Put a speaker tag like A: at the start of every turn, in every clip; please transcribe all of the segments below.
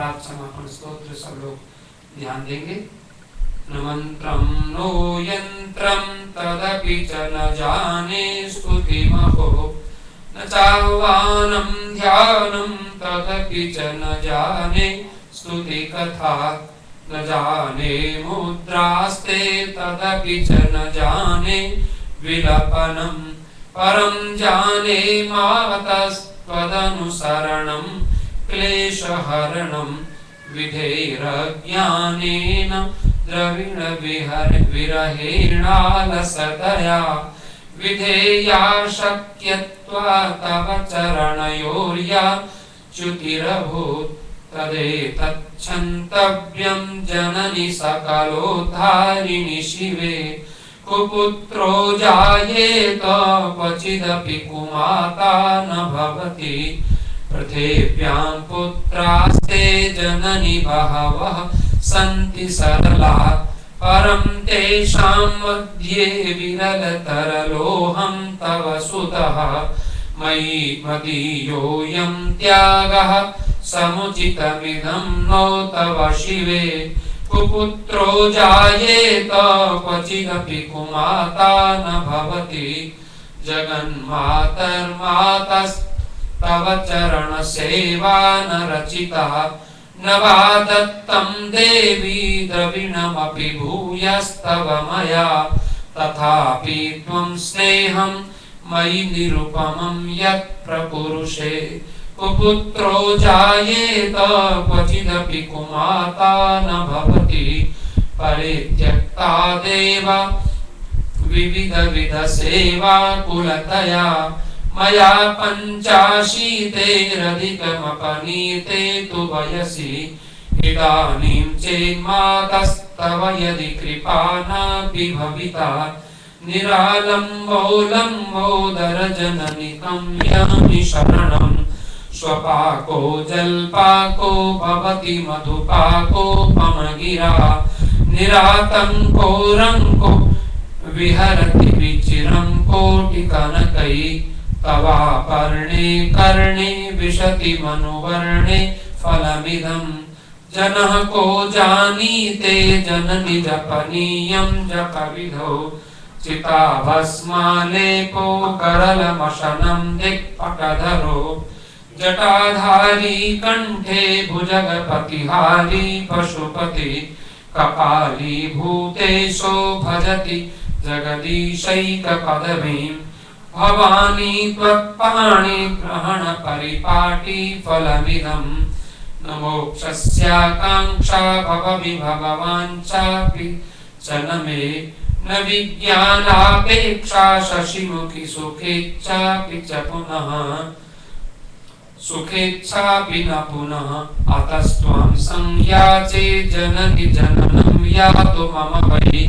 A: अपराध क्षमापण स्तोत्र सब लोग ध्यान देंगे। न मंत्रम नो यंत्रम तदपि च न जाने स्तुतिमहो, न चाह्वानं ध्यानं तदपि च न जाने स्तुति कथा, न जाने मुद्रास्ते तदपि च न जाने विलपनं, परं जाने मातस्त्वदनुसरणं क्लेशहरणं, विधेरज्ञानेन द्रविण विरहेणालसतया, विधेया शक्यत्वा तव चरणयोर्या च्युतिरभूत्, तदेतच्छन्तव्यं जननि सकलोद्धारिणि शिवे, कुपुत्रो जायेत क्वचिदपि कुमाता न भवति, पृथिव्यां पुत्रास्ते जननि बहवः सन्ति सरला, परं तेषां मध्ये विरलतरलोऽहं तव सुतः, मयि मदीयोऽयं त्यागः समुचितमिदं नो तव शिवे, कुपुत्रो जायेत क्वचिदपि कुमाता न भवति, जगन्मातर्मातस्तव चरणसेवा न रचिता, न वा दत्तं देवी द्रविणमपि भूयस्तव मया, तथापि त्वं स्नेहं मयि निरुपमं यत् प्रपुरुषे, कुपुत्रो जायेत क्वचिदपि कुमाता न भवति, परित्यक्ता देव विविध सेवा कुलतया, मया पञ्चाशीतेरधिकमपनीते तु वयसि, इदानीं चेन्मातस्तव यदि कृपा नापि भविता, निरालम्बोलम्बोदरजननितं यामि शरणं, स्वपाको जल्पाको भवति मधुपाकोपमगिरा, निरातङ्को रङ्को विहरति विचिरं कोटिकनकै, तवापर्णे कर्णे विशति मनुवर्णे फलमिदं, जनः को जानीते जननि जपनीयं जपविधौ, चिताभस्मालेपो करलमशनं दिक्पटधरो, जटाधारी कंठे भुजगपतिहारी पशुपति, कपाली भूतेशो भजति जगदीशैकपदवीं, भवानी त्वत्पाणि ग्रहण परिपाटी फलमिदं, न मोक्षस्याकाङ्क्षा भवविभवाञ्चापि च न मे, न विज्ञानापेक्षा शशिमुखि सुखेच्छापि च पुनः, सुखेच्छापि न पुनः, अतस्त्वं संयाचे जननि जननं यातु मम वै,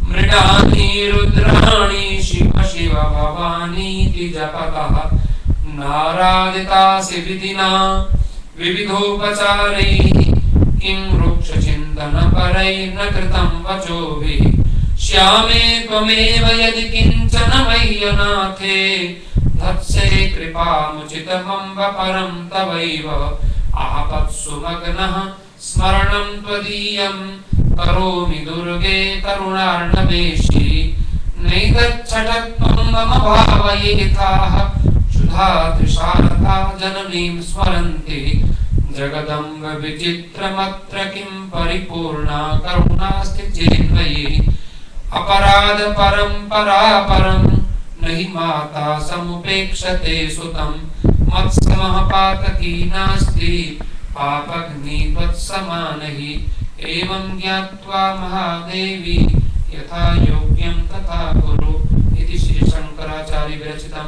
A: मृडानि रुद्राणि शिव शिव भवानीति जपतः, नारादितासि विधिना विविधोपचारैः, किं वृक्षचिन्तनपरैर्न कृतं वचोभिः, श्यामे त्वमेव यदि किञ्चन मय्यनाथे, धत्से कृपामुचितमम्ब परं तवैव, आपत्सु मग्नः स्मरणं त्वदीयं, करोमि दुर्गे करुणार्णवेशी, नैतच्छटत्वं मम भावयेथाः, क्षुधा तृषार्ता जननीं स्मरन्ति, जगदम्ब विचित्रमत्र किं परिपूर्णा करुणास्ति चेन्मयि, अपराध परं नहि माता समुपेक्षते सुतं, मत्समः पातकी नास्ति पापग्नि त्वत्समानहि, एवं ज्ञात्वा महादेवी यथा योग्यं तथा कुरु, इति श्री शंकराचार्य विरचितं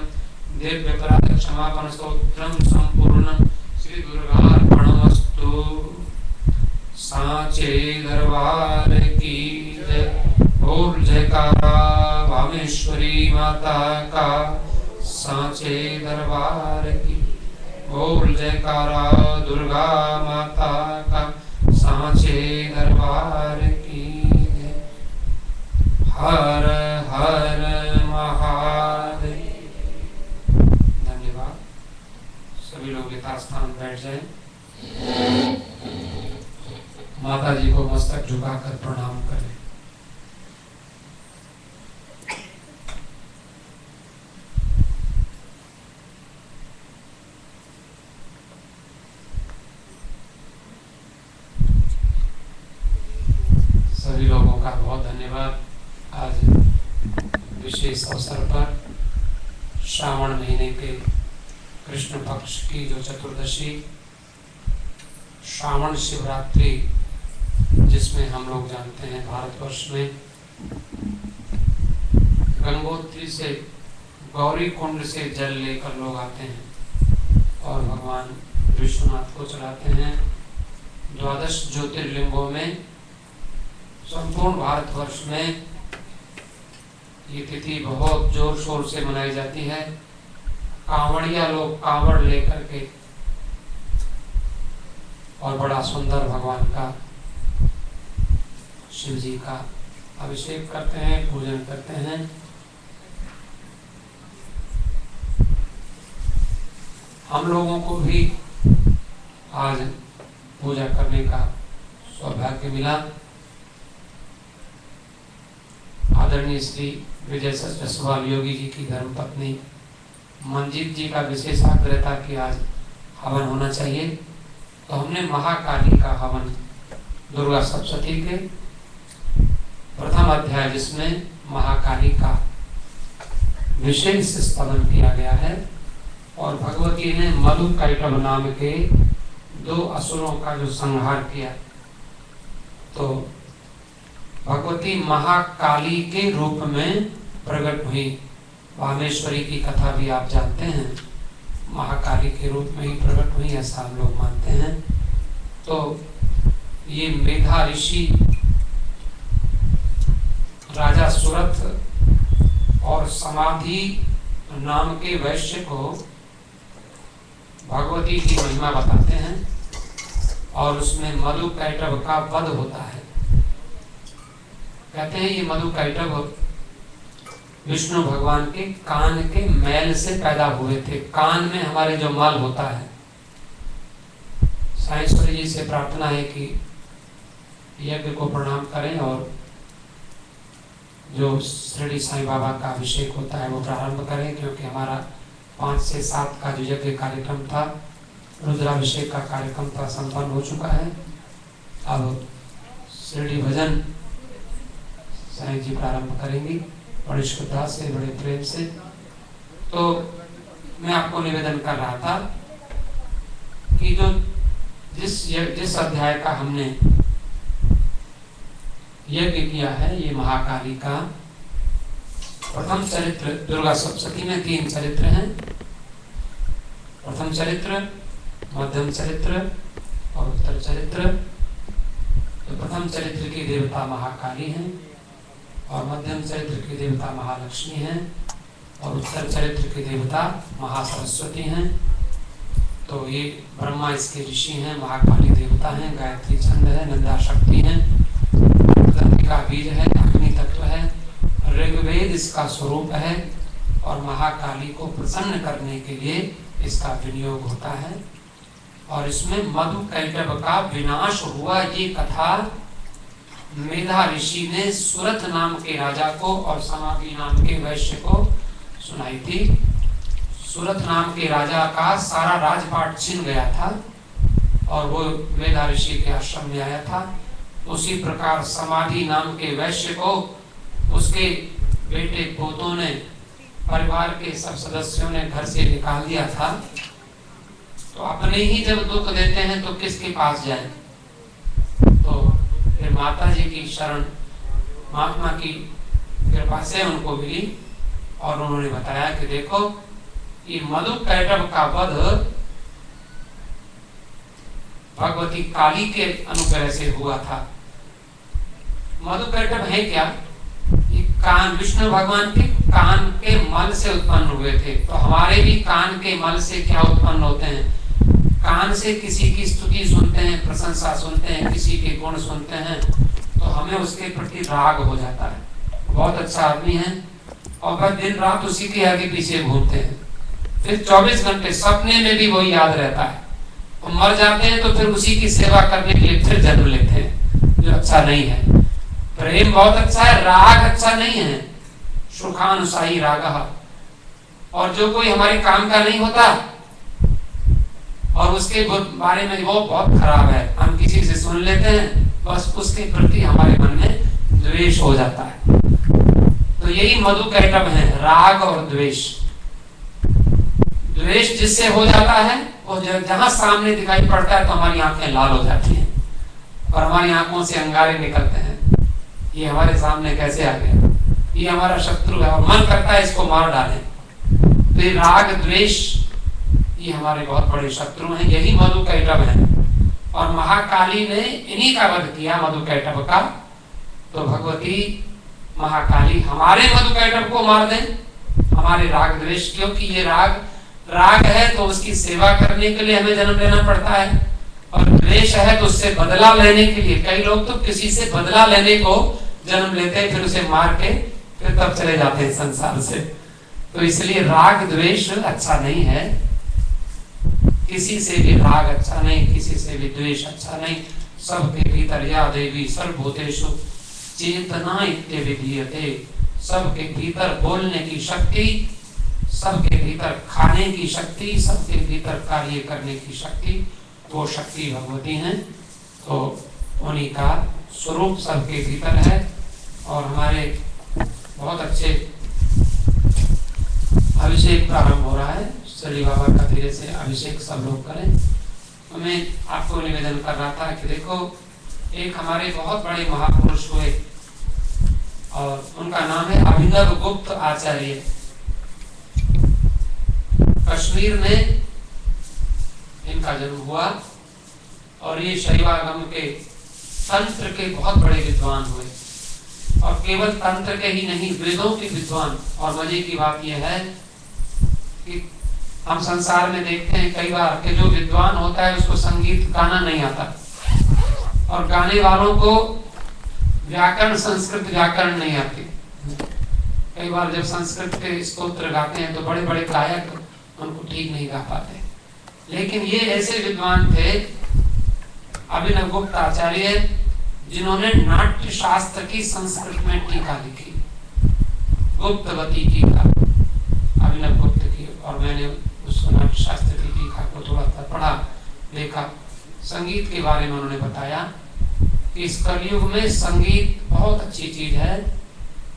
A: दिव्यपराध क्षमापण स्तोत्रं संपूर्णं। श्री दुर्गार्पणमस्तु। सांचे दरबार की जय। बोल जयकारा वामेश्वरी माता का, सांचे दरबार की। बोल जयकारा दुर्गा माता का, सांचे दरबार की। हर हर महादेव। धन्यवाद। सभी लोग यथास्थान बैठ जाएं। माता जी को मस्तक झुकाकर प्रणाम करें। सभी लोगों का बहुत धन्यवाद। आज विशेष अवसर पर श्रावण महीने के कृष्ण पक्ष की जो चतुर्दशी, श्रावण शिवरात्रि, जिसमें हम लोग जानते हैं भारतवर्ष में गंगोत्री से, गौरी कुंड से जल लेकर लोग आते हैं और भगवान विश्वनाथ को चढ़ाते हैं। 12 ज्योतिर्लिंगों में संपूर्ण भारतवर्ष में ये तिथि बहुत जोर शोर से मनाई जाती है। कांवड़िया लोग कांवड़ लेकर के और बड़ा सुंदर भगवान का, शिव जी का अभिषेक करते हैं, पूजन करते हैं। हम लोगों को भी आज पूजा करने का सौभाग्य मिला। आदरणीय श्री विजय जसवाल योगी जी की धर्मपत्नी मंजीत जी का विशेष आग्रह था कि आज हवन होना चाहिए, तो हमने महाकाली का हवन, दुर्गा सप्तशती के प्रथम अध्याय जिसमें महाकाली का विशेष स्तवन किया गया है और भगवती ने मधुकैटभ नाम के 2 असुरों का जो संहार किया, तो भगवती महाकाली के रूप में प्रकट हुई। वामेश्वरी की कथा भी आप जानते हैं, महाकाली के रूप में ही प्रकट हुई, ऐसा हम लोग मानते हैं। तो ये मेधा ऋषि राजा सुरथ और समाधि नाम के वैश्य को भगवती की महिमा बताते हैं और उसमें मधुकैटभ का वध होता है। कहते हैं ये मधुकैटभ विष्णु भगवान के कान के मैल से पैदा हुए थे। कान में हमारे जो मल होता है, साईश्वरी जी से प्रार्थना है कि यज्ञ को प्रणाम करें और जो शिरडी साईं बाबा का अभिषेक होता है वो प्रारंभ करें, क्योंकि हमारा 5 से 7 का जो यज्ञ कार्यक्रम था, रुद्राभिषेक का कार्यक्रम था, संपन्न हो चुका है। अब शिरडी भजन साईं जी प्रारंभ करेंगी बड़ी श्रद्धा से, बड़े प्रेम से। तो मैं आपको निवेदन कर रहा था कि जो जिस अध्याय का हमने यज्ञ किया है, ये महाकाली का प्रथम चरित्र, दुर्गा सप्तशती में 3 चरित्र हैं, प्रथम चरित्र, मध्यम चरित्र और उत्तर चरित्र। तो प्रथम चरित्र की देवता महाकाली हैं और मध्यम चरित्र की देवता महालक्ष्मी हैं और उत्तर चरित्र की देवता महासरस्वती हैं। तो ये ब्रह्मा इसके ऋषि हैं, महाकाली देवता हैं, गायत्री छंद है, नंदा शक्ति है, का बीज है, अग्नि तत्व है, ऋग्वेद इसका स्वरूप है और महाकाली को प्रसन्न करने के लिए इसका विनियोग होता है। और इसमें मधुकैटभ का विनाश हुआ, ये कथा मेधा ऋषि ने सुरथ नाम के राजा को और समाधि नाम के वैश्य को सुनाई थी। सुरथ नाम के राजा का सारा राजपाट छिन गया था और वो मेधा ऋषि के आश्रम में आया था। उसी प्रकार समाधि नाम के वैश्य को उसके बेटे पोतों ने, परिवार के सब सदस्यों ने घर से निकाल दिया था। तो अपने ही जब दुख देते हैं तो किसके पास जाए? तो फिर माता जी की शरण, महात्मा की कृपा से उनको मिली और उन्होंने बताया कि देखो ये मधुकैटभ का वध भगवती काली के अनुग्रह से हुआ था। मधुकैटभ है क्या? ये कान, विष्णु भगवान के कान के मल से उत्पन्न हुए थे। तो हमारे भी कान के मल से क्या उत्पन्न होते हैं? कान से किसी की स्तुति सुनते हैं, प्रशंसा सुनते हैं, किसी के गुण सुनते हैं, तो हमें उसके प्रति राग हो जाता है। बहुत अच्छा आदमी है और बस दिन रात उसी के आगे पीछे घूमते हैं, फिर 24 घंटे सपने में भी वही याद रहता है। और मर जाते हैं तो फिर उसी की सेवा करने के लिए फिर जन्म लेते हैं। जो अच्छा नहीं है। प्रेम बहुत अच्छा है, राग अच्छा नहीं है। सुखानुसाई रागः। और जो कोई हमारे काम का नहीं होता और उसके बारे में वो बहुत खराब है, हम किसी से सुन लेते हैं, बस उसके प्रति हमारे मन में द्वेष हो जाता है। तो यही मधुकैटभ है, राग और द्वेष। द्वेष जिससे हो जाता है वो जहां सामने दिखाई पड़ता है तो हमारी आंखें लाल हो जाती हैं और हमारी आंखों से अंगारे निकलते हैं। ये हमारे सामने कैसे आ गया, ये हमारा शत्रु है और मन करता है इसको मार डालें। तो ये राग द्वेष ये हमारे बहुत बड़े शत्रु हैं, यही मधुकैटभ है। और महाकाली ने इन्हीं का वध किया, मधुकैटभ का। तो भगवती महाकाली हमारे मधुकैटभ को मार दें, हमारे राग द्वेष, क्योंकि ये राग है तो उसकी सेवा करने के लिए हमें जन्म लेना पड़ता है, और द्वेष है तो उससे बदला लेने के लिए। कई लोग तो किसी से बदला लेने को जन्म लेते हैं, फिर उसे मार के फिर तब चले जाते हैं संसार से। तो इसलिए राग द्वेष अच्छा नहीं है, किसी से भी राग अच्छा नहीं, किसी से भी द्वेष अच्छा नहीं। सबके भीतर या देवी सर्वभूतेषु चेतना इत्यभिधीयते। सबके भीतर बोलने की शक्ति, सबके भीतर खाने की शक्ति, सबके भीतर कार्य करने की शक्ति, वो शक्ति भगवती हैं। तो उन्हीं का स्वरूप सबके भीतर है। और हमारे बहुत अच्छे अभिषेक प्रारंभ हो रहा है, श्री बाबा का धीरे से अभिषेक सब लोग करें। तो मैं आपको निवेदन कर रहा था कि देखो, एक हमारे बहुत बड़े महापुरुष हुए और उनका नाम है अभिनव गुप्त आचार्य। कश्मीर में इनका जन्म हुआ और ये शैवागम के तंत्र के बहुत बड़े विद्वान हुए, और केवल तंत्र के ही नहीं, वेदों के विद्वान। और मजे की बात यह है कि हम संसार में देखते हैं कई बार कि जो विद्वान होता है उसको संगीत गाना नहीं आता, और गाने वालों को व्याकरण, संस्कृत व्याकरण नहीं आती। कई बार जब संस्कृत के स्तोत्र गाते हैं तो बड़े बड़े गायक उनको ठीक नहीं गा पाते। लेकिन ये ऐसे विद्वान थे अभिनव गुप्त आचार्य, जिन्होंने नाट्य शास्त्र की संस्कृत में टीका लिखी, गुप्तवती टीका अभिनव गुप्त की। और मैंने उसको नाट्य शास्त्र की टीका को थोड़ा सा पढ़ा, देखा। संगीत के बारे में उन्होंने बताया कि इस कलयुग में संगीत बहुत अच्छी चीज है,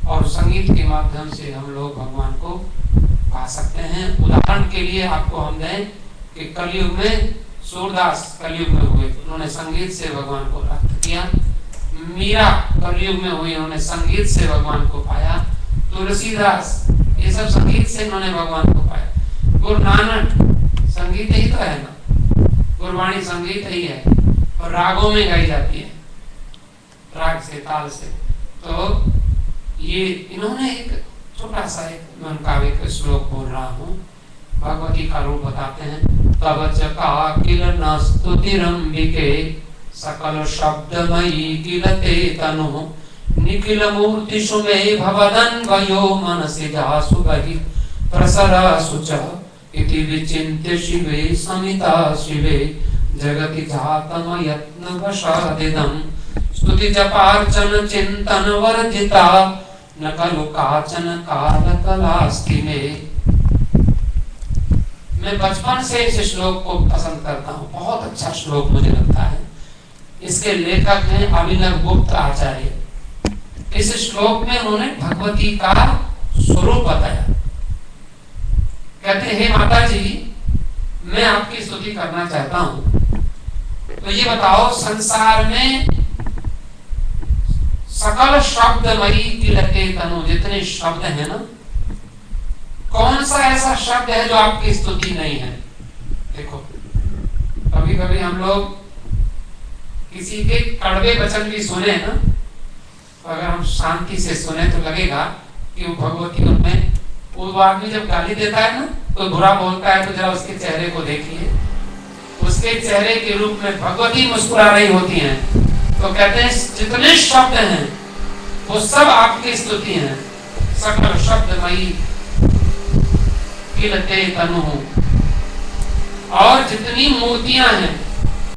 A: और संगीत के माध्यम से हम लोग भगवान को पा सकते हैं। उदाहरण के लिए आपको हम दें कि कलयुग में सूरदास कलयुग में हुए, उन्होंने संगीत से भगवान को प्राप्त किया। मीरा कलयुग में हुई, उन्होंने संगीत से भगवान को पाया। तुलसीदास, ये सब संगीत से उन्होंने भगवान को पाया। गुरु नानक संगीत ही तो है ना, गुरबाणी संगीत ही है, और रागों में गाई जाती है, राग से, ताल से। तो ये इन्होंने एक छोटा सा एक उनका एक श्लोक बोल रहा हूँ, भगवती का रूप बताते हैं। तब च काकिल न स्तुतिरंबिके सकल शब्दमयी किलते तनु निखिल मूर्तिषु मे भवदन्वयो मनसि जासु बहि प्रसरासु च इति विचिन्त्य शिवे समिता शिवे जगति जातम यत्न वशादिदं स्तुति जपार्चन चिंतन वर्जिता न खलु काचन काल कलास्ति में। मैं बचपन से इस श्लोक को पसंद करता हूँ, बहुत अच्छा श्लोक मुझे लगता है। इसके लेखक हैं अभिनव गुप्त आचार्य। इस श्लोक में उन्होंने भगवती का स्वरूप बताया। कहते हैं, हे माता जी, मैं आपकी स्तुति करना चाहता हूँ, तो ये बताओ, संसार में सकल शब्दमयी किलते तनु, जितने शब्द हैं ना, कौन सा ऐसा शब्द है जो आपकी स्तुति नहीं है? देखो, कभी कभी हम लोग किसी के कड़वे वचन भी सुने ना, तो अगर हम शांति से सुने तो लगेगा कि वो भगवती उनमें, वो आदमी जब गाली देता है ना, तो बुरा बोलता है, तो जरा उसके चेहरे को देखिए, उसके चेहरे के रूप में भगवती मुस्कुरा रही होती हैं। तो कहते हैं, जितने शब्द हैं वो सब आपकी स्तुति हैं। सकल शब्दमयी किलते तनु, और जितनी मूर्तियां हैं